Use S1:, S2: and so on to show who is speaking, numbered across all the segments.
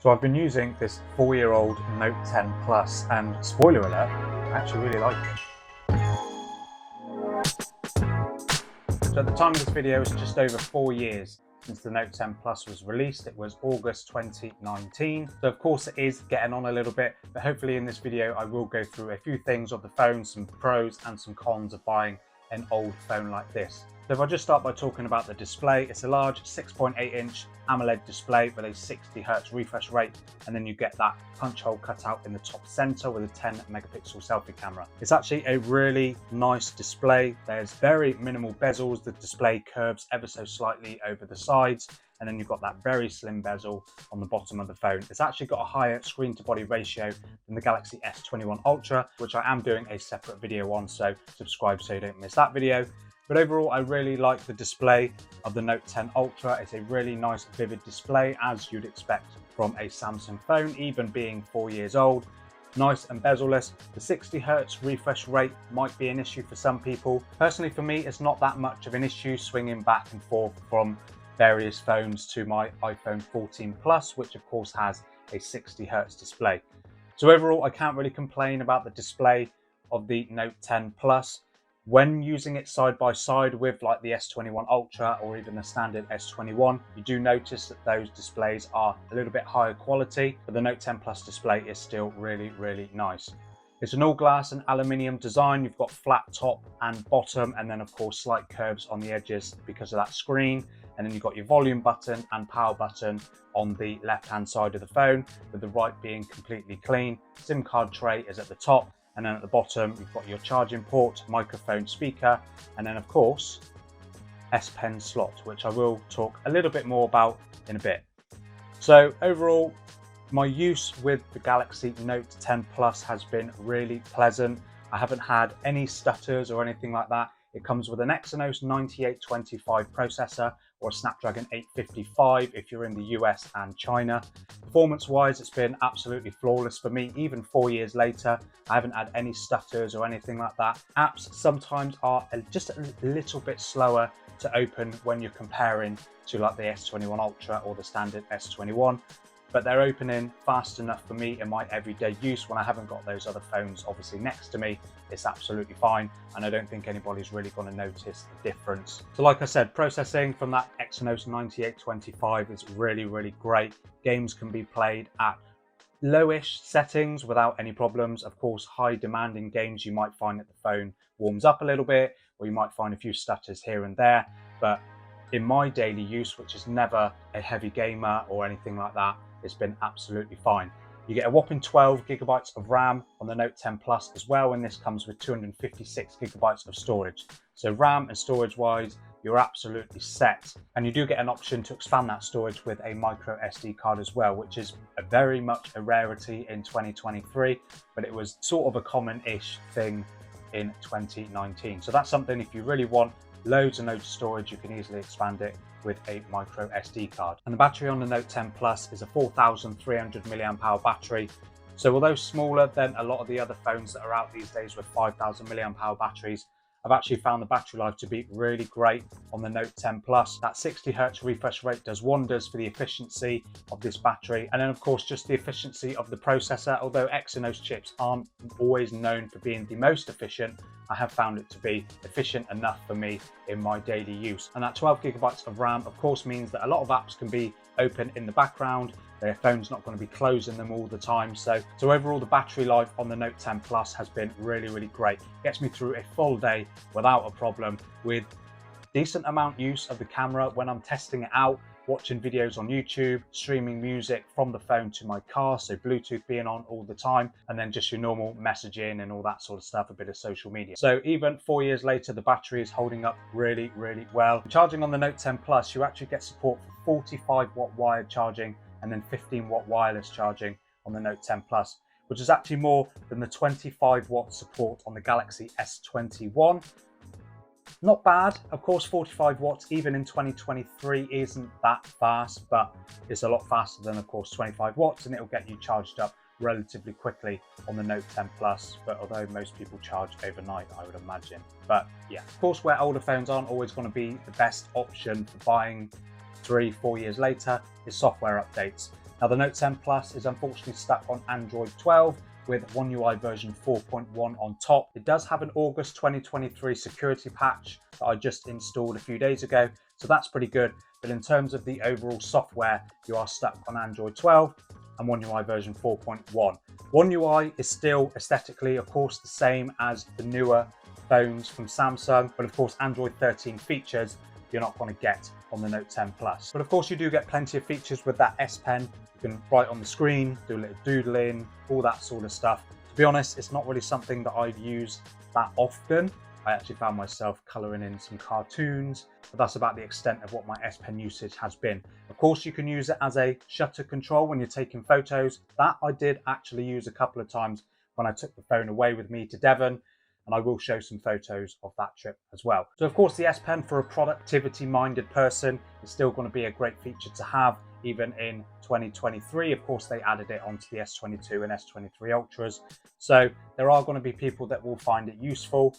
S1: So I've been using this 4-year-old Note 10 Plus, and spoiler alert, I actually really like it. So at the time of this video, it's just over 4 years since the Note 10 Plus was released. It was August 2019. So of course it is getting on a little bit, but hopefully in this video I will go through a few things of the phone, some pros and some cons of buying an old phone like this. So if I just start by talking about the display, it's a large 6.8-inch AMOLED display with a 60Hz refresh rate, and then you get that punch hole cut out in the top center with a 10-megapixel selfie camera. It's actually a really nice display. There's very minimal bezels. The display curves ever so slightly over the sides, and then you've got that very slim bezel on the bottom of the phone. It's actually got a higher screen to body ratio than the Galaxy S21 Ultra, which I am doing a separate video on, so subscribe so you don't miss that video. But overall, I really like the display of the Note 10 Ultra. It's a really nice, vivid display, as you'd expect from a Samsung phone, even being 4 years old. Nice and bezel-less. The 60Hz refresh rate might be an issue for some people. Personally, for me, it's not that much of an issue swinging back and forth from various phones to my iPhone 14 Plus, which of course has a 60Hz display. So overall, I can't really complain about the display of the Note 10 Plus. When using it side by side with like the S21 Ultra or even the standard S21, you do notice that those displays are a little bit higher quality, but the Note 10 Plus display is still really, really nice. It's an all glass and aluminium design. You've got flat top and bottom, and then of course slight curves on the edges because of that screen. And then you've got your volume button and power button on the left-hand side of the phone, with the right being completely clean. SIM card tray is at the top. And then at the bottom, you've got your charging port, microphone, speaker, and then of course, S Pen slot, which I will talk a little bit more about in a bit. So overall, my use with the Galaxy Note 10 Plus has been really pleasant. I haven't had any stutters or anything like that. It comes with an Exynos 9825 processor or a Snapdragon 855 if you're in the US and China. Performance-wise, it's been absolutely flawless for me. Even 4 years later, I haven't had any stutters or anything like that. Apps sometimes are just a little bit slower to open when you're comparing to like the S21 Ultra or the standard S21. But they're opening fast enough for me in my everyday use. When I haven't got those other phones obviously next to me, it's absolutely fine, and I don't think anybody's really going to notice the difference. So like I said, processing from that Exynos 9825 is really, really great. Games can be played at lowish settings without any problems. Of course, high demanding games, you might find that the phone warms up a little bit, or you might find a few stutters here and there, but in my daily use, which is never a heavy gamer or anything like that, it's been absolutely fine. You get a whopping 12 gigabytes of RAM on the Note 10 Plus as well, and this comes with 256 gigabytes of storage. So RAM and storage wise, you're absolutely set. And you do get an option to expand that storage with a micro SD card as well, which is very much a rarity in 2023, but it was sort of a common-ish thing in 2019. So that's something, if you really want loads and loads of storage, you can easily expand it with a micro SD card. And the battery on the Note 10 Plus is a 4,300 mAh battery. So although smaller than a lot of the other phones that are out these days with 5,000 mAh batteries, I've actually found the battery life to be really great on the Note 10 Plus. That 60Hz refresh rate does wonders for the efficiency of this battery. And then of course, just the efficiency of the processor. Although Exynos chips aren't always known for being the most efficient, I have found it to be efficient enough for me in my daily use. And that 12 gigabytes of RAM, of course, means that a lot of apps can be open in the background. Their phone's not going to be closing them all the time. So overall, the battery life on the Note 10 Plus has been really, really great. Gets me through a full day without a problem, with decent amount use of the camera when I'm testing it out, watching videos on YouTube, streaming music from the phone to my car, so Bluetooth being on all the time, and then just your normal messaging and all that sort of stuff, a bit of social media. So even 4 years later, the battery is holding up really, really well. Charging on the Note 10 Plus, you actually get support for 45-watt wired charging and then 15-watt wireless charging on the Note 10 Plus, which is actually more than the 25-watt support on the Galaxy S21. Not bad. Of course, 45 watts, even in 2023, isn't that fast, but it's a lot faster than, of course, 25 watts, and it'll get you charged up relatively quickly on the Note 10 Plus, but although most people charge overnight, I would imagine. But yeah, of course, where older phones aren't always going to be the best option for buying 3-4 years later is software updates. Now the Note 10 Plus is unfortunately stuck on Android 12 with One UI version 4.1 on top. It does have an August 2023 security patch that I just installed a few days ago, so that's pretty good. But in terms of the overall software, you are stuck on Android 12 and One UI version 4.1. One UI is still aesthetically, of course, the same as the newer phones from Samsung, but of course Android 13 features you're not going to get on the Note 10 Plus. But of course you do get plenty of features with that S Pen. You can write on the screen, do a little doodling, all that sort of stuff. To be honest, it's not really something that I've used that often. I actually found myself colouring in some cartoons, but that's about the extent of what my S Pen usage has been. Of course, you can use it as a shutter control when you're taking photos. That I did actually use a couple of times when I took the phone away with me to Devon, and I will show some photos of that trip as well. So of course, the S Pen for a productivity-minded person is still going to be a great feature to have, even in 2023. Of course, they added it onto the S22 and S23 Ultras. So there are going to be people that will find it useful,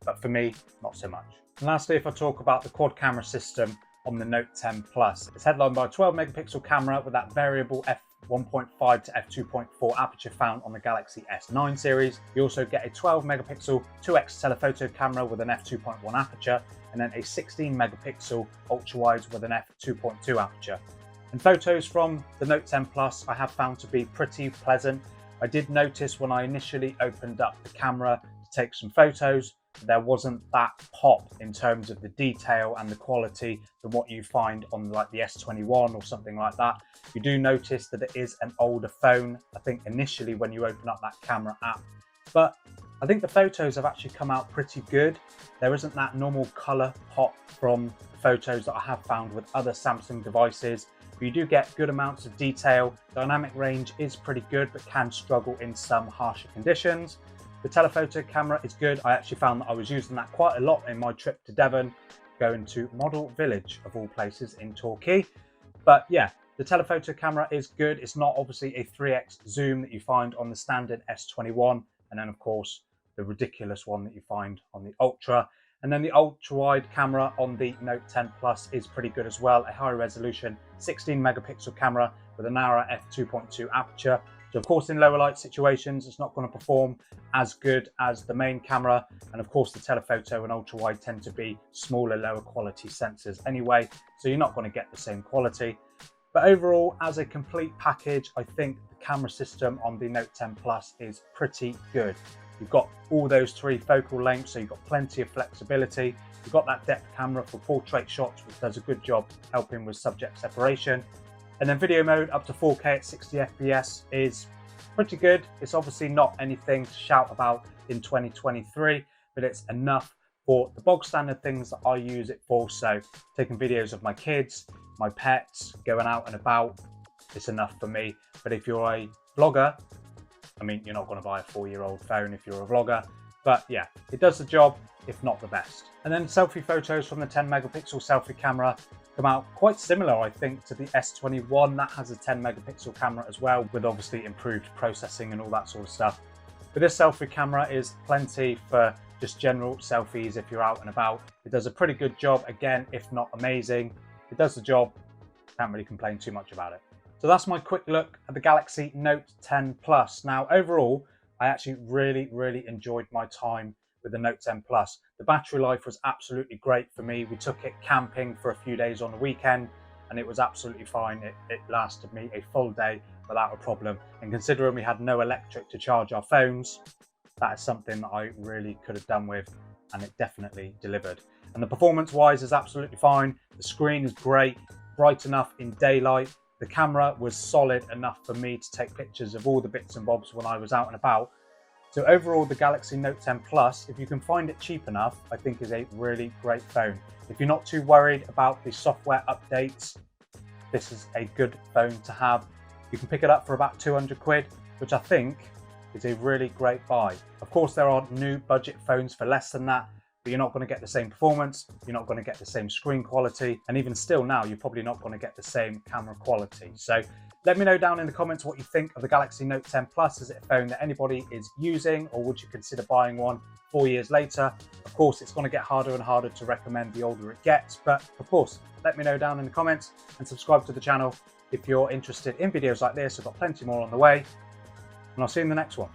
S1: but for me, not so much. And lastly, if I talk about the quad camera system on the Note 10 Plus, it's headlined by a 12 megapixel camera with that variable f1.5 to f2.4 aperture found on the Galaxy S9 series. You also get a 12 megapixel 2x telephoto camera with an f2.1 aperture, and then a 16 megapixel ultra wide with an f2.2 aperture. And photos from the Note 10 Plus I have found to be pretty pleasant. I did notice when I initially opened up the camera to take some photos, there wasn't that pop in terms of the detail and the quality than what you find on like the S21 or something like that. You do notice that it is an older phone, I think initially when you open up that camera app, but I think the photos have actually come out pretty good. There isn't that normal color pop from the photos that I have found with other Samsung devices. But you do get good amounts of detail. Dynamic range is pretty good, but can struggle in some harsher conditions. The telephoto camera is good. I actually found that I was using that quite a lot in my trip to Devon, going to Model Village of all places in Torquay. But yeah, the telephoto camera is good. It's not obviously a 3x zoom that you find on the standard S21. And then of course, the ridiculous one that you find on the Ultra. And then the ultra wide camera on the Note 10 Plus is pretty good as well. A high resolution 16 megapixel camera with a narrower f2.2 aperture. So of course, in lower light situations, it's not going to perform as good as the main camera. And of course, the telephoto and ultra wide tend to be smaller, lower quality sensors anyway. So you're not going to get the same quality. But overall, as a complete package, I think the camera system on the Note 10 Plus is pretty good. You've got all those three focal lengths, so you've got plenty of flexibility. You've got that depth camera for portrait shots, which does a good job helping with subject separation. And then video mode up to 4K at 60 FPS is pretty good. It's obviously not anything to shout about in 2023, but it's enough for the bog standard things that I use it for. So taking videos of my kids, my pets, going out and about, it's enough for me. But if you're a vlogger, I mean, you're not going to buy a 4-year-old phone if you're a vlogger, but yeah, it does the job, if not the best. And then selfie photos from the 10 megapixel selfie camera come out quite similar, I think, to the S21. That has a 10 megapixel camera as well, with obviously improved processing and all that sort of stuff. But this selfie camera is plenty for just general selfies if you're out and about. It does a pretty good job, again, if not amazing. It does the job, can't really complain too much about it. So that's my quick look at the Galaxy Note 10 Plus. Now, overall, I actually really enjoyed my time with the Note 10 Plus. The battery life was absolutely great for me. We took it camping for a few days on the weekend, and it was absolutely fine. It lasted me a full day without a problem. And considering we had no electric to charge our phones, that is something that I really could have done with, and it definitely delivered. And the performance-wise is absolutely fine. The screen is great, bright enough in daylight. The camera was solid enough for me to take pictures of all the bits and bobs when I was out and about. So overall, the Galaxy Note 10 Plus, if you can find it cheap enough, I think is a really great phone. If you're not too worried about the software updates, this is a good phone to have. You can pick it up for about 200 quid, which I think is a really great buy. Of course, there are new budget phones for less than that, but you're not going to get the same performance, you're not going to get the same screen quality, and even still now, you're probably not going to get the same camera quality. So let me know down in the comments what you think of the Galaxy Note 10 Plus. Is it a phone that anybody is using, or would you consider buying one 4 years later? Of course, it's going to get harder and harder to recommend the older it gets, but of course, let me know down in the comments and subscribe to the channel if you're interested in videos like this. I've got plenty more on the way, and I'll see you in the next one.